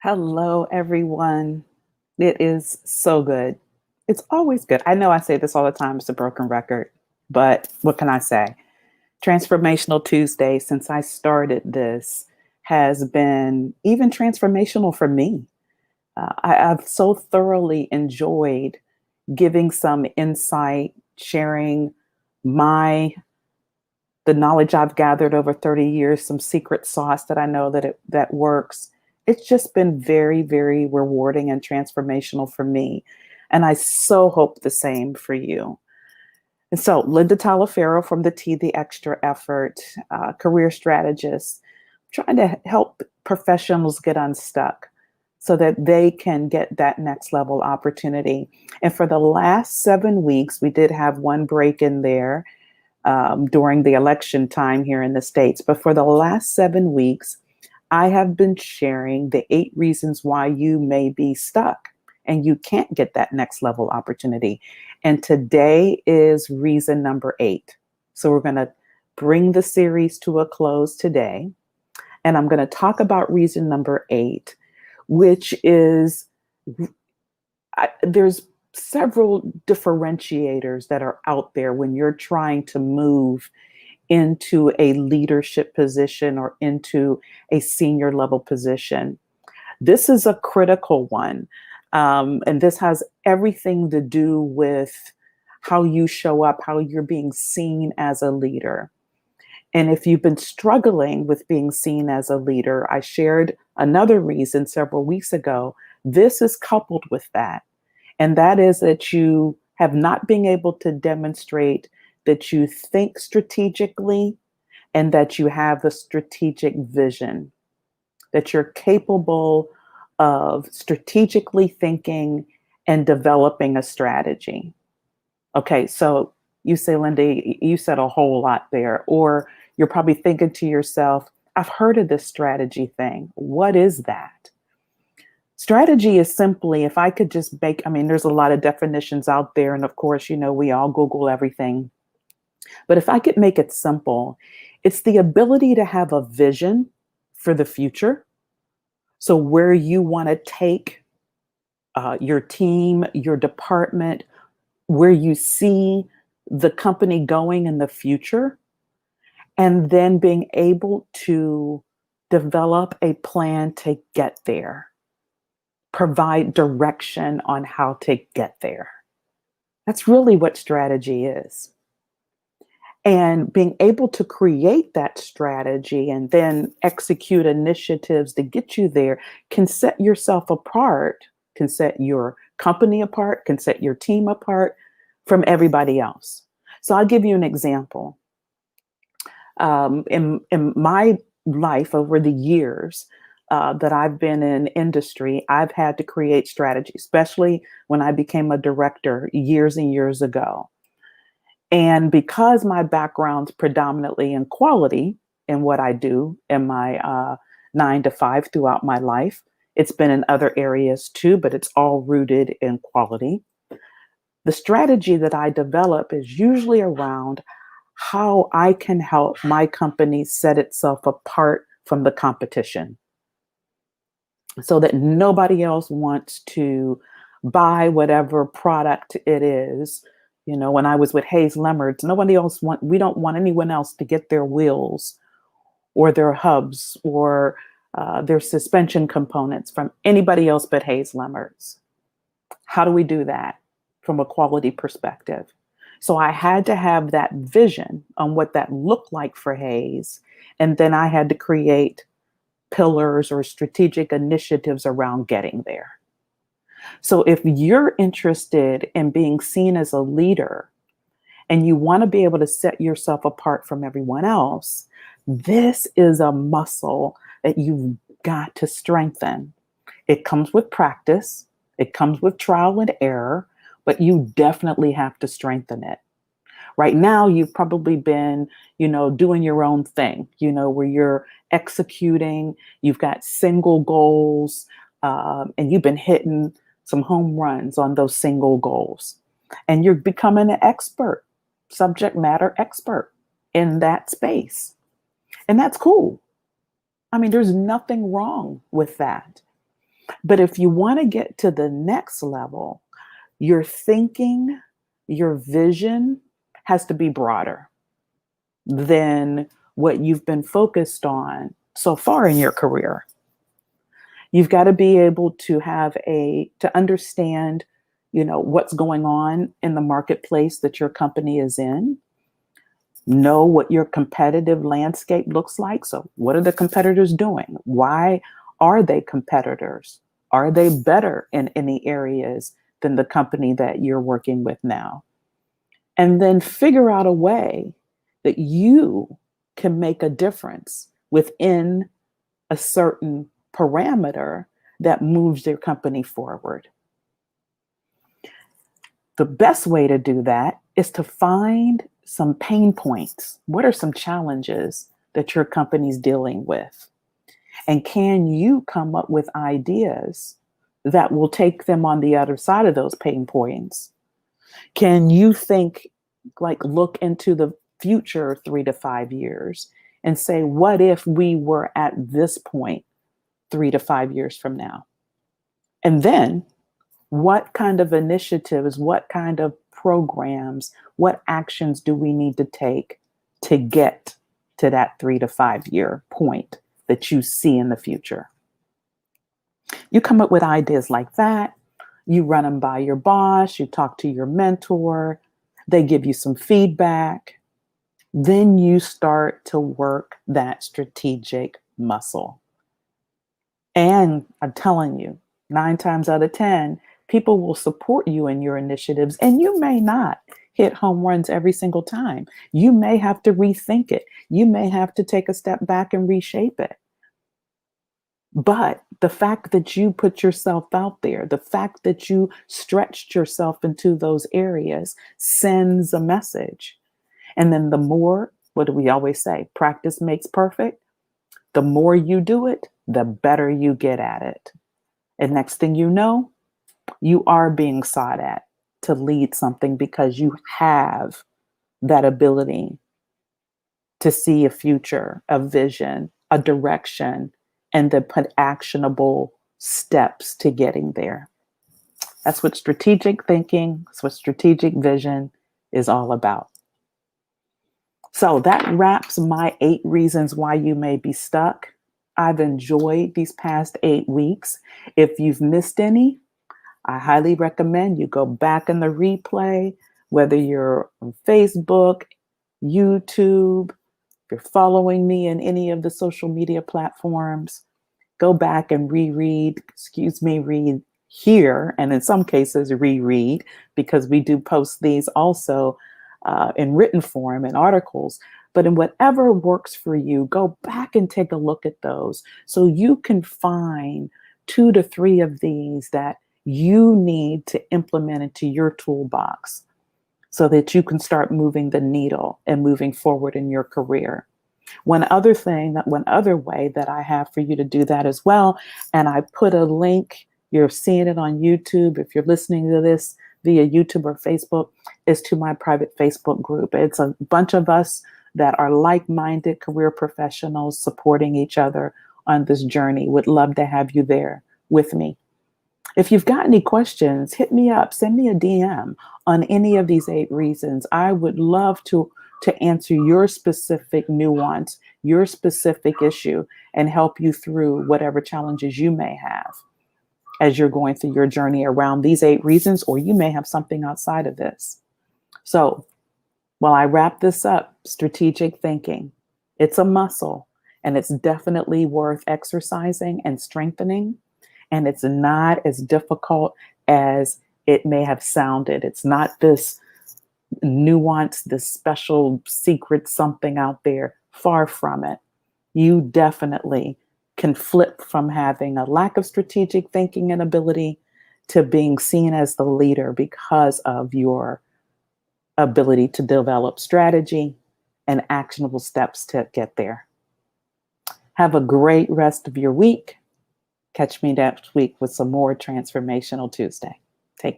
Hello, everyone. It is so good. It's always good. I know I say this all the time, it's a broken record, but what can I say? Transformational Tuesday, since I started this, has been even transformational for me. I've so thoroughly enjoyed giving some insight, sharing my the knowledge I've gathered over 30 years, some secret sauce that I know that works. It's just been very, very rewarding and transformational for me. And I so hope the same for you. And so, Linda Talaferro from the T, the Extra Effort, career strategist, trying to help professionals get unstuck so that they can get that next level opportunity. And for the last 7 weeks, we did have one break in there during the election time here in the States. But for the last 7 weeks, I have been sharing the 8 reasons why you may be stuck and you can't get that next level opportunity. And today is reason number 8. So we're going to bring the series to a close today. And I'm going to talk about reason number 8, which is there's several differentiators that are out there when you're trying to move into a leadership position or into a senior level position. This is a critical one. And this has everything to do with how you show up, how you're being seen as a leader. And if you've been struggling with being seen as a leader, I shared another reason several weeks ago. This is coupled with that. And that is that you have not been able to demonstrate that you think strategically and that you have the strategic vision, that you're capable of strategically thinking and developing a strategy. Okay, so you say, Linda, you said a whole lot there. Or you're probably thinking to yourself, I've heard of this strategy thing. What is that? Strategy is simply, if I could just there's a lot of definitions out there. And of course, we all Google everything. But if I could make it simple, it's the ability to have a vision for the future. So where you want to take your team, your department, where you see the company going in the future, and then being able to develop a plan to get there, provide direction on how to get there. That's really what strategy is. And being able to create that strategy and then execute initiatives to get you there can set yourself apart, can set your company apart, can set your team apart from everybody else. So I'll give you an example. In my life over the years that I've been in industry, I've had to create strategy, especially when I became a director years and years ago. And because my background's predominantly in quality in what I do in my 9 to 5 throughout my life, it's been in other areas too, but it's all rooted in quality. The strategy that I develop is usually around how I can help my company set itself apart from the competition so that nobody else wants to buy whatever product it is. When I was with Hayes Lemmerts, we don't want anyone else to get their wheels or their hubs or their suspension components from anybody else but Hayes Lemmerts. How do we do that from a quality perspective? So I had to have that vision on what that looked like for Hayes. And then I had to create pillars or strategic initiatives around getting there. So if you're interested in being seen as a leader and you want to be able to set yourself apart from everyone else, this is a muscle that you've got to strengthen. It comes with practice. It comes with trial and error, but you definitely have to strengthen it. Right now, you've probably been, doing your own thing, where you're executing, you've got single goals, and you've been hitting some home runs on those single goals. And you're becoming an expert, subject matter expert in that space. And that's cool. There's nothing wrong with that. But if you want to get to the next level, your thinking, your vision has to be broader than what you've been focused on so far in your career. You've got to be able to to understand, what's going on in the marketplace that your company is in, know what your competitive landscape looks like. So what are the competitors doing? Why are they competitors? Are they better in any areas than the company that you're working with now? And then figure out a way that you can make a difference within a certain parameter that moves your company forward. The best way to do that is to find some pain points. What are some challenges that your company's dealing with? And can you come up with ideas that will take them on the other side of those pain points? Can you look into the future 3 to 5 years and say, what if we were at this point 3 to 5 years from now? And then what kind of initiatives, what kind of programs, what actions do we need to take to get to that 3 to 5 year point that you see in the future? You come up with ideas like that. You run them by your boss. You talk to your mentor. They give you some feedback. Then you start to work that strategic muscle. And I'm telling you, 9 times out of 10, people will support you in your initiatives, and you may not hit home runs every single time. You may have to rethink it. You may have to take a step back and reshape it. But the fact that you put yourself out there, the fact that you stretched yourself into those areas sends a message. And then the more, what do we always say? Practice makes perfect. The more you do it, the better you get at it. And next thing you know, you are being sought at to lead something because you have that ability to see a future, a vision, a direction, and then put actionable steps to getting there. That's what strategic thinking, that's what strategic vision is all about. So that wraps my 8 reasons why you may be stuck. I've enjoyed these past 8 weeks. If you've missed any, I highly recommend you go back in the replay, whether you're on Facebook, YouTube, if you're following me in any of the social media platforms, go back and read, here, and in some cases reread, because we do post these also in written form and articles. But in whatever works for you, go back and take a look at those so you can find 2 to 3 of these that you need to implement into your toolbox so that you can start moving the needle and moving forward in your career. One other way that I have for you to do that as well, and I put a link, you're seeing it on YouTube, if you're listening to this via YouTube or Facebook, is to my private Facebook group. It's a bunch of us that are like-minded career professionals supporting each other on this journey. Would love to have you there with me. If you've got any questions, hit me up, send me a DM on any of these 8 reasons. I would love to answer your specific nuance, your specific issue, and help you through whatever challenges you may have as you're going through your journey around these 8 reasons, or you may have something outside of this. So while I wrap this up, strategic thinking, it's a muscle, and it's definitely worth exercising and strengthening. And it's not as difficult as it may have sounded. It's not this nuance, this special secret something out there. Far from it. You definitely can flip from having a lack of strategic thinking and ability to being seen as the leader because of your ability to develop strategy and actionable steps to get there. Have a great rest of your week. Catch me next week with some more Transformational Tuesday. Take care.